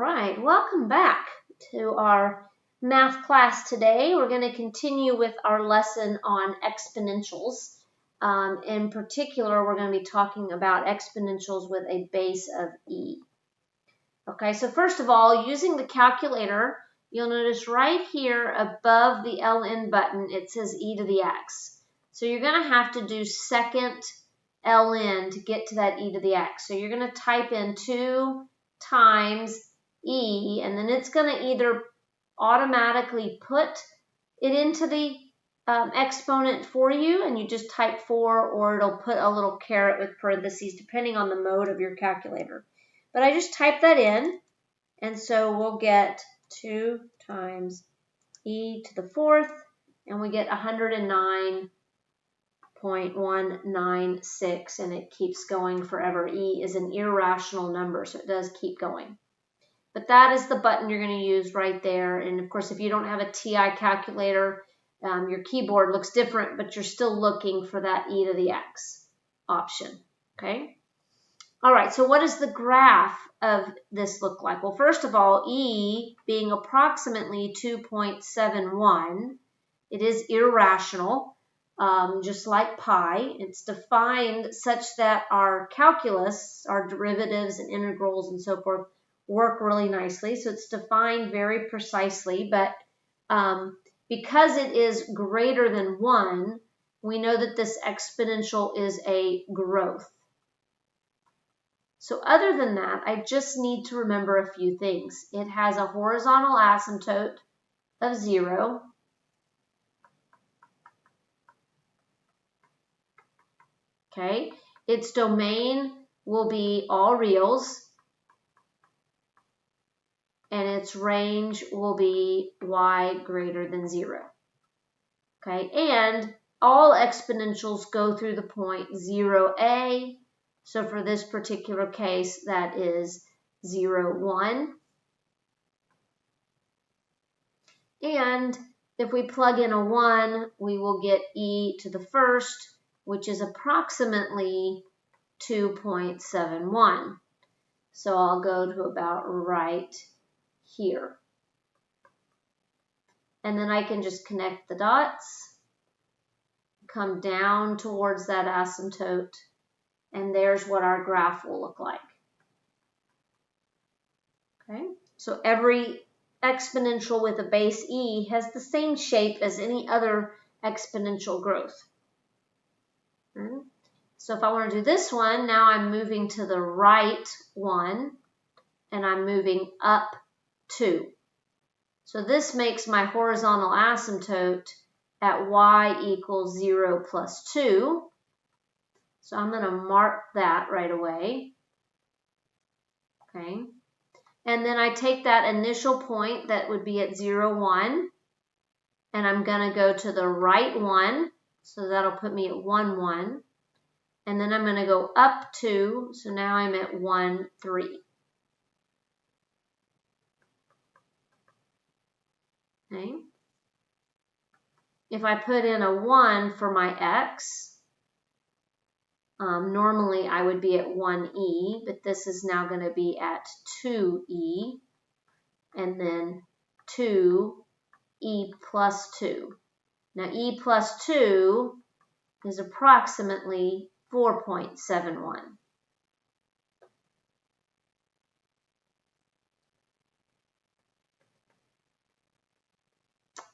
right, welcome back to our math class today. We're going to continue with our lesson on exponentials. In particular, we're going to be talking about exponentials with a base of e. Okay, so first of all, using the calculator, you'll notice right here above the ln button, it says e to the x. So you're going to have to do second ln to get to that e to the x. So you're going to type in 2 times e, and then it's going to either automatically put it into the exponent for you, and you just type 4, or it'll put a little caret with parentheses, depending on the mode of your calculator. But I just type that in, and so we'll get 2 times e to the 4th, and we get 109.196, and it keeps going forever. E is an irrational number, so it does keep going. But that is the button you're going to use right there. And of course, if you don't have a TI calculator, your keyboard looks different, but you're still looking for that e to the x option. Okay. All right, so what does the graph of this look like? Well, first of all, e being approximately 2.71, it is irrational, just like pi. It's defined such that our calculus, our derivatives and integrals and so forth, work really nicely. So it's defined very precisely, but because it is greater than 1, we know that this exponential is a growth. So other than that, I just need to remember a few things. It has a horizontal asymptote of 0. Okay, its domain will be all reals, and its range will be y greater than 0. Okay, and all exponentials go through the point 0a. So for this particular case, that is 0, 1. And if we plug in a 1, we will get e to the 1st, which is approximately 2.71. So I'll go to about right here. And then I can just connect the dots, come down towards that asymptote, and there's what our graph will look like. Okay, so every exponential with a base e has the same shape as any other exponential growth. Okay. So if I want to do this one, now I'm moving to the right one, and I'm moving up 2. So this makes my horizontal asymptote at y equals 0 plus 2. So I'm going to mark that right away. Okay. And then I take that initial point that would be at 0, 1, and I'm going to go to the right one. So that'll put me at 1, 1. And then I'm going to go up 2. So now I'm at 1, 3. Okay. If I put in a 1 for my x, normally I would be at 1e, but this is now going to be at 2e, and then 2e plus 2. Now e plus 2 is approximately 4.71.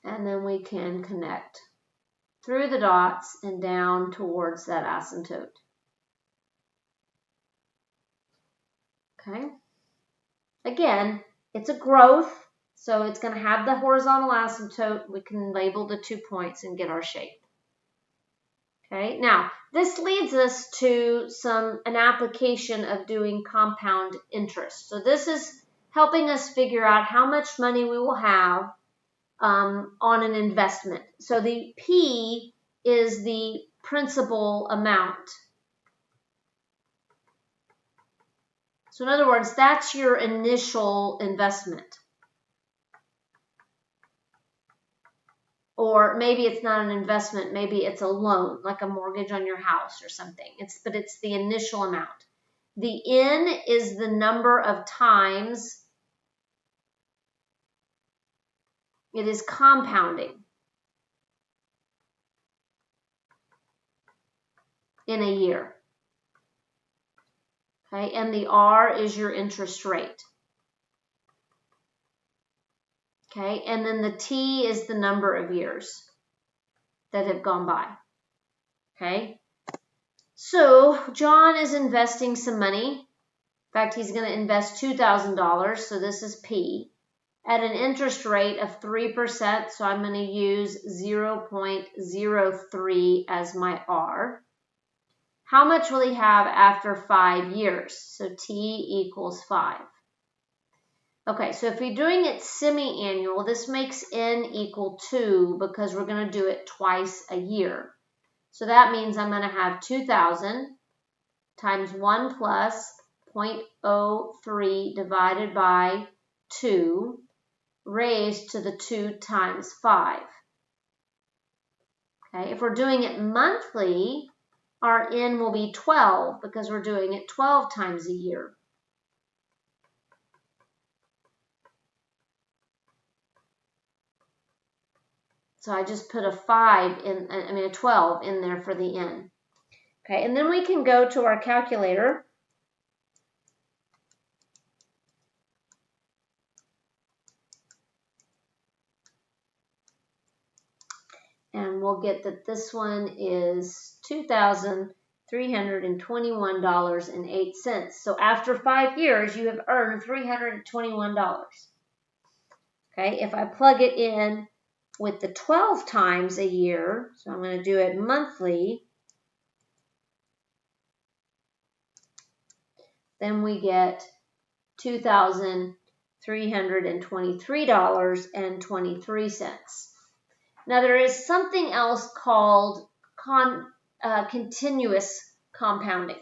And then we can connect through the dots and down towards that asymptote. Okay. Again, it's a growth, so it's going to have the horizontal asymptote. We can label the 2 points and get our shape. Okay. Now, this leads us to an application of doing compound interest. So this is helping us figure out how much money we will have on an investment. So the P is the principal amount. So in other words, that's your initial investment. Or maybe it's not an investment, maybe it's a loan, like a mortgage on your house or something. But it's the initial amount. The N is the number of times It is compounding in a year. Okay, and the R is your interest rate. Okay, and then the T is the number of years that have gone by. Okay, so John is investing some money. In fact, he's going to invest $2,000, so this is P, at an interest rate of 3%, so I'm going to use 0.03 as my R. How much will he have after 5 years? So T equals 5. Okay, so if we're doing it semi-annual, this makes N equal 2 because we're going to do it twice a year. So that means I'm going to have 2,000 times 1 plus 0.03 divided by 2 raised to the 2 times 5. Okay, if we're doing it monthly, our N will be 12 because we're doing it 12 times a year. So I just put a 12 in there for the N. Okay, and then we can go to our calculator. And we'll get that this one is $2,321.08. So after 5 years, you have earned $321. Okay, if I plug it in with the 12 times a year, so I'm going to do it monthly, then we get $2,323.23. Now there is something else called continuous compounding.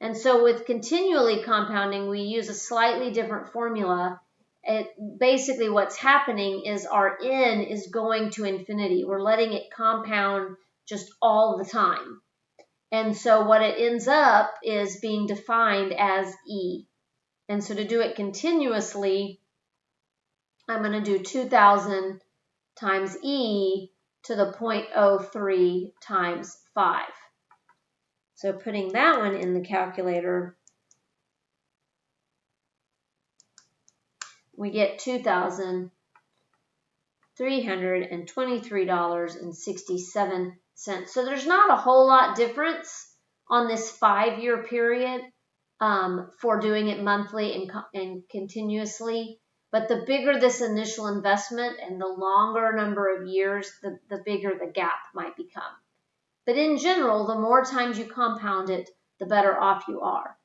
And so with continually compounding, we use a slightly different formula. Basically what's happening is our N is going to infinity. We're letting it compound just all the time. And so what it ends up is being defined as E. And so to do it continuously, I'm going to do 2,000 times E to the 0.03 times 5. So putting that one in the calculator, we get $2,323.67. So there's not a whole lot difference on this 5-year period for doing it monthly and continuously. But the bigger this initial investment and the longer number of years, the bigger the gap might become. But in general, the more times you compound it, the better off you are.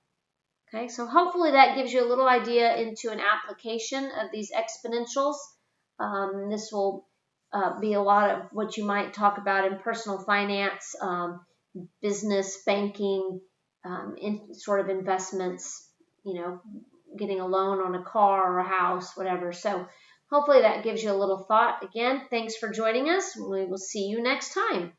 Okay, so hopefully that gives you a little idea into an application of these exponentials. This will be a lot of what you might talk about in personal finance, business, banking, in sort of investments, getting a loan on a car or a house, whatever. So hopefully that gives you a little thought. Again, thanks for joining us. We will see you next time.